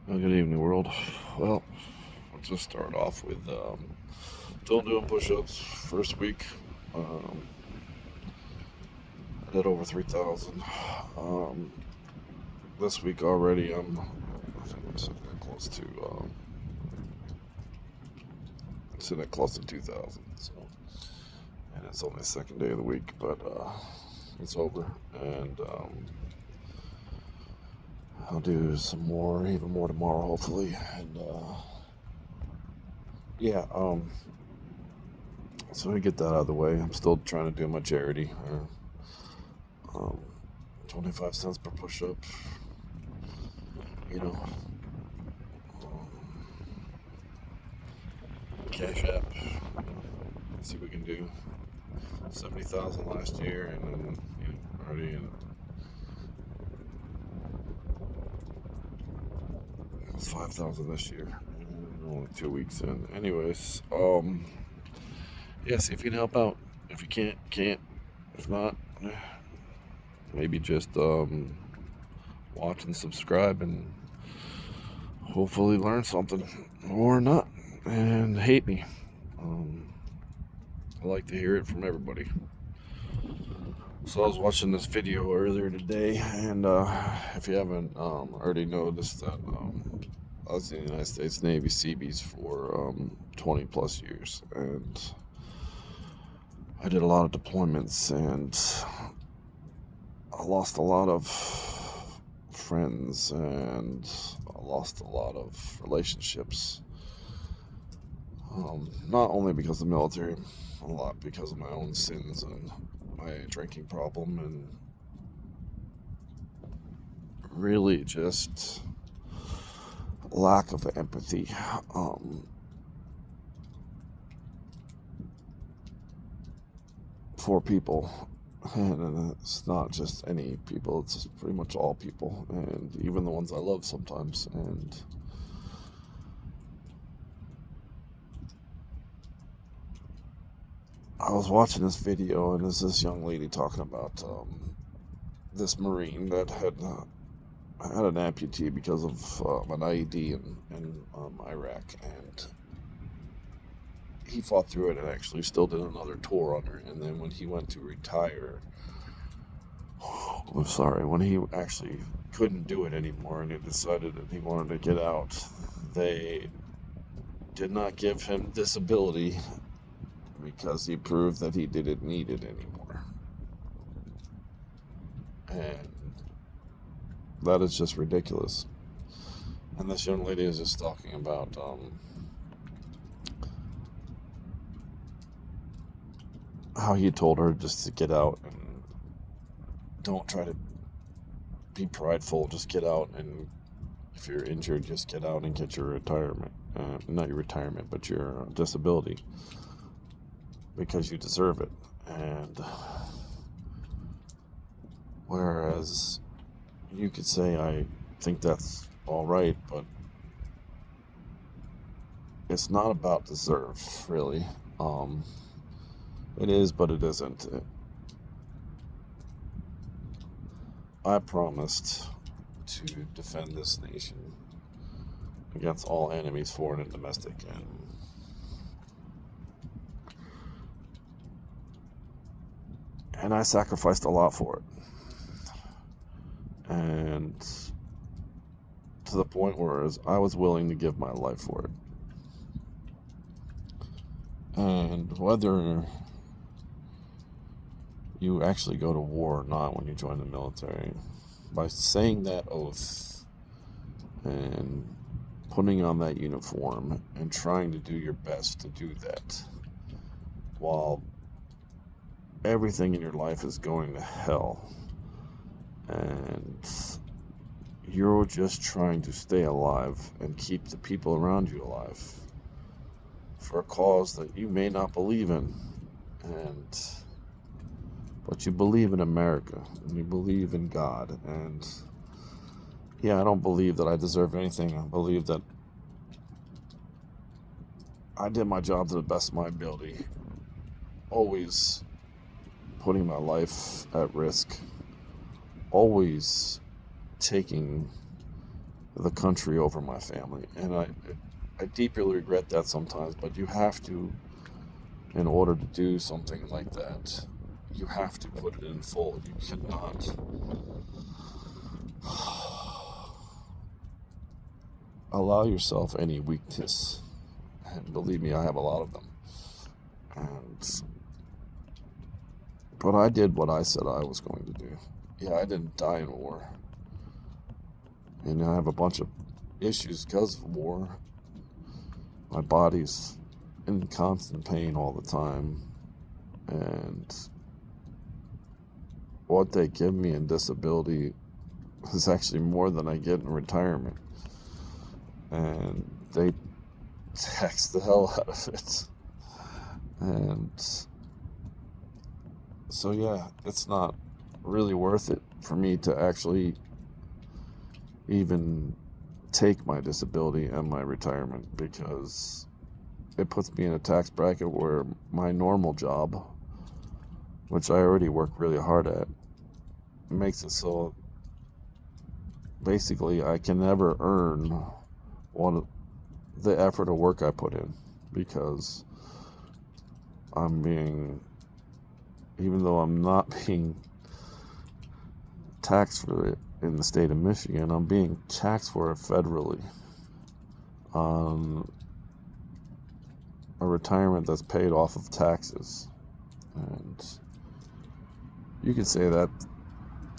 Well, good evening, world. Well, let's just start off with still doing push-ups. First week, um, I did over 3,000. Um, this week already, I think I'm sitting at close to 2,000. So, and it's only the second day of the week, but it's over, and I'll do some more, even more tomorrow, hopefully, and yeah. So we get that out of the way. I'm still trying to do my charity. Um, 25 cents per push up, you know. Um, Cash App. See what we can do. 70,000 last year, and then already in 5,000 this year. And only 2 weeks in. Anyways, yeah, see if you can help out. If you can't, can't. If not, maybe just watch and subscribe and hopefully learn something or not and hate me. I like to hear it from everybody. So I was watching this video earlier today, and if you haven't already noticed that I was in the United States Navy Seabees for 20 plus years, and I did a lot of deployments, and I lost a lot of friends, and I lost a lot of relationships. Not only because of the military, a lot because of my own sins and my drinking problem, and really just lack of empathy. For people, and it's not just any people, it's pretty much all people, and even the ones I love sometimes. And I was watching this video, and there's this young lady talking about this Marine that had an amputee because of an IED in Iraq, and he fought through it and actually still did another tour on her. And then when he went to retire, I'm sorry, when he actually couldn't do it anymore and he decided that he wanted to get out, they did not give him disability because he proved that he didn't need it anymore. And that is just ridiculous. And this young lady is just talking about how he told her just to get out and don't try to be prideful, just get out, and if you're injured, just get out and get your retirement. Not your retirement, but your disability, because you deserve it. And whereas you could say, I think that's all right, but it's not about deserve, really. It is, but it isn't. I promised to defend this nation against all enemies, foreign and domestic, and I sacrificed a lot for it. And to the point where I was willing to give my life for it. And whether you actually go to war or not when you join the military, by saying that oath and putting on that uniform and trying to do your best to do that while everything in your life is going to hell and you're just trying to stay alive and keep the people around you alive for a cause that you may not believe in, but you believe in America and you believe in God. And yeah, I don't believe that I deserve anything. I believe that I did my job to the best of my ability, always putting my life at risk, always taking the country over my family. And I deeply regret that sometimes, but you have to, in order to do something like that, you have to put it in full. You cannot allow yourself any weakness. And believe me, I have a lot of them. And but I did what I said I was going to do. Yeah, I didn't die in war. And I have a bunch of issues because of war. My body's in constant pain all the time. And what they give me in disability is actually more than I get in retirement. And they tax the hell out of it. And so, yeah, it's not really worth it for me to actually even take my disability and my retirement, because it puts me in a tax bracket where my normal job, which I already work really hard at, makes it so basically I can never earn the effort of work I put in, because even though I'm not being taxed for it in the state of Michigan, I'm being taxed for it federally on a retirement that's paid off of taxes. And you could say that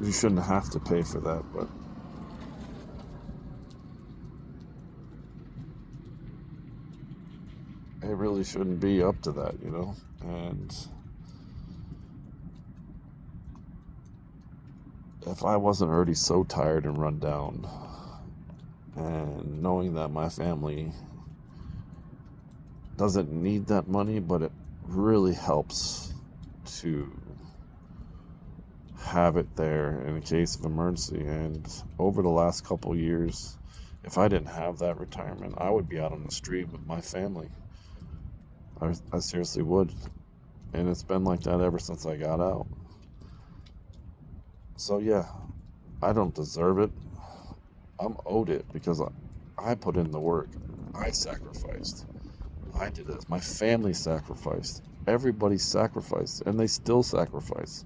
you shouldn't have to pay for that, but it really shouldn't be up to that, And if I wasn't already so tired and run down, and knowing that my family doesn't need that money, but it really helps to have it there in a case of emergency. And over the last couple years, if I didn't have that retirement, I would be out on the street with my family. I seriously would. And it's been like that ever since I got out. So yeah, I don't deserve it. I'm owed it because I put in the work. I sacrificed. I did this. My family sacrificed. Everybody sacrificed, and they still sacrifice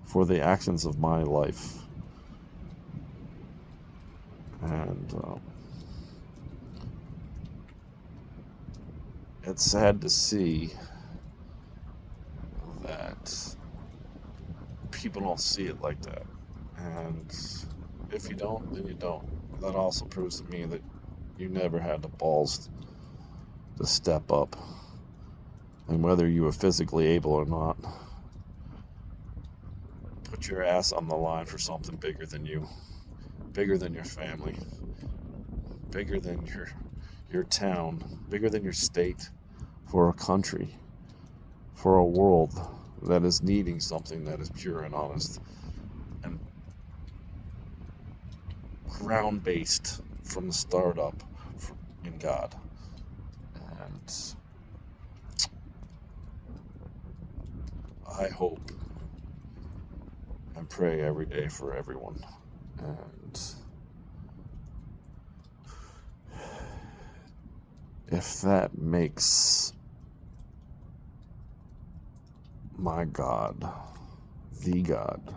for the actions of my life. And it's sad to see that people don't see it like that. And if you don't, then you don't. That also proves to me that you never had the balls to step up. And whether you were physically able or not, put your ass on the line for something bigger than you, bigger than your family, bigger than your town, bigger than your state, for a country, for a world that is needing something that is pure and honest and ground-based from the start up in God. And I hope and pray every day for everyone. And if that makes my God, the God,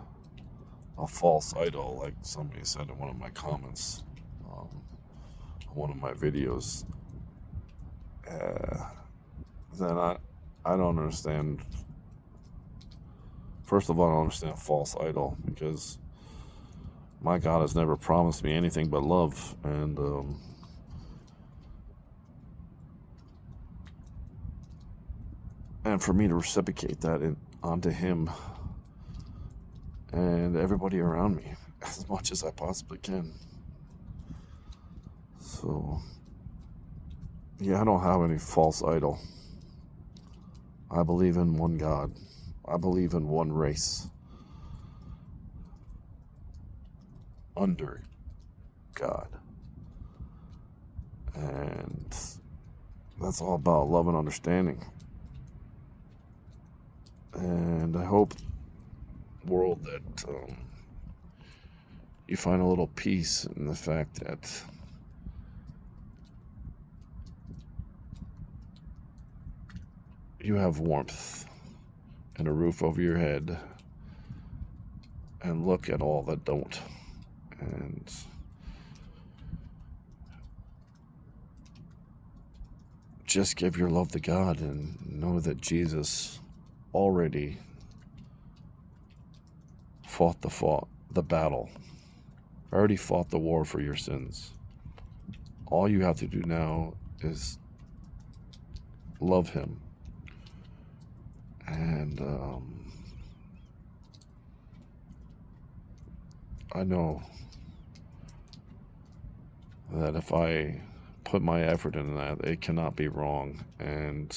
a false idol, like somebody said in one of my comments, one of my videos, then I don't understand. First of all, I don't understand false idol, because my God has never promised me anything but love, and for me to reciprocate that onto Him and everybody around me as much as I possibly can. So, yeah, I don't have any false idol. I believe in one God. I believe in one race under God. And that's all about love and understanding. And I hope, world, that you find a little peace in the fact that you have warmth and a roof over your head, and look at all that don't. And just give your love to God and know that Jesus already fought the battle, already fought the war for your sins. All you have to do now is love him. And I know that if I put my effort into that, it cannot be wrong. And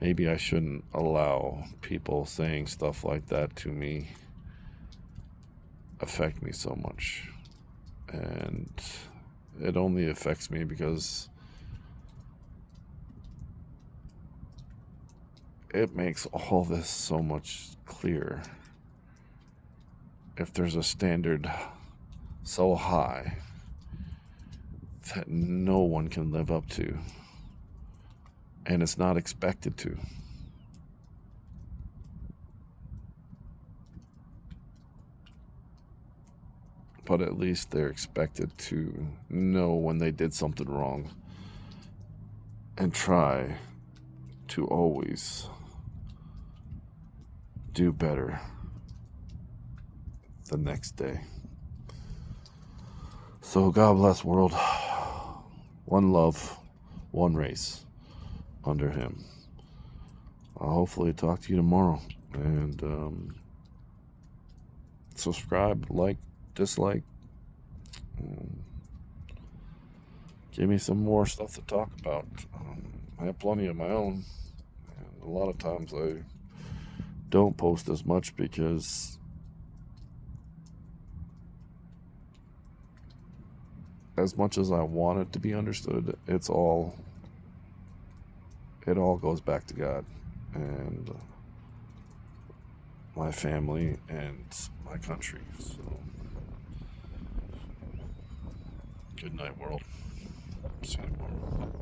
maybe I shouldn't allow people saying stuff like that to me affect me so much. And it only affects me because it makes all this so much clearer. If there's a standard so high that no one can live up to, and it's not expected to, but at least they're expected to know when they did something wrong and try to always do better the next day. So God bless world. One love, one race under him. I'll hopefully talk to you tomorrow. And subscribe, like, dislike. Give me some more stuff to talk about. I have plenty of my own. And a lot of times I don't post as much because as much as I want it to be understood, it all goes back to God and my family and my country. So, good night, world. See you tomorrow.